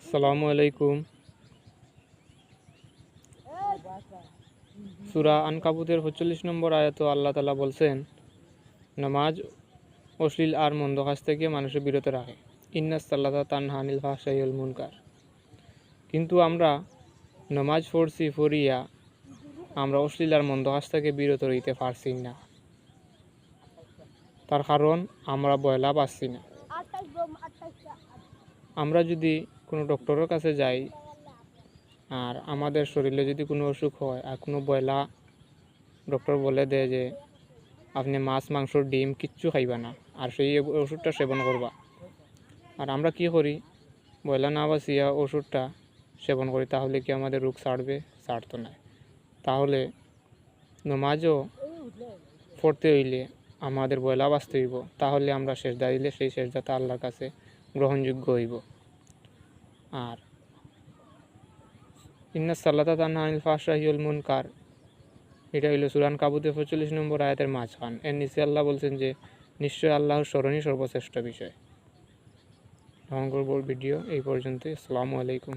আসসালামু আলাইকুম। সূরা আনকাবুতের ৪৫ নম্বর আয়াতে আল্লাহ তাআলা বলছেন, নামাজ অশ্লীল আর মন্দ কাজ থেকে মানুষের বিরত রাখে। ইন্নাস সালাতা তানহা আনিল ফাহশাই ওয়াল মুনকার। কিন্তু আমরা নামাজ পড়িয়া আমরা অশ্লীল আর মন্দ কাজ থেকে বিরত রইতে পারছি না। তার কারণ আমরা বয়লা পাচ্ছি না। আমরা যদি কোনো ডক্টরের কাছে যাই আর আমাদের শরীরে যদি কোনো অসুখ হয় আর কোনো বয়লা ডক্টর বলে দেয় যে আপনি মাছ মাংস ডিম কিচ্ছু খাইবা না আর সেই ওষুধটা সেবন করবা, আর আমরা কি করি, বয়লা না বাঁচিয়া ওষুধটা সেবন করি, তাহলে কি আমাদের রোগ ছাড়বে? ছাড়তো না। তাহলে নমাজও পড়তে হইলে আমাদের বয়লা বাঁচতে হইব, তাহলে আমরা সেজদা দিলে সেই সেজদাটা আল্লাহর কাছে গ্রহণযোগ্য হইব। আর ইন্নাস সালাতা তানহা আনিল ফাহশাই ওয়াল মুনকার, এটা হইল সূরা আনকাবুতের ৪৫ নম্বর আয়াতের মাঝখান। এর নিচে আল্লাহ বলছেন যে নিশ্চয় আল্লাহর স্মরণই সর্বশ্রেষ্ঠ বিষয়। ভিডিও এই পর্যন্ত। আসসালামু আলাইকুম।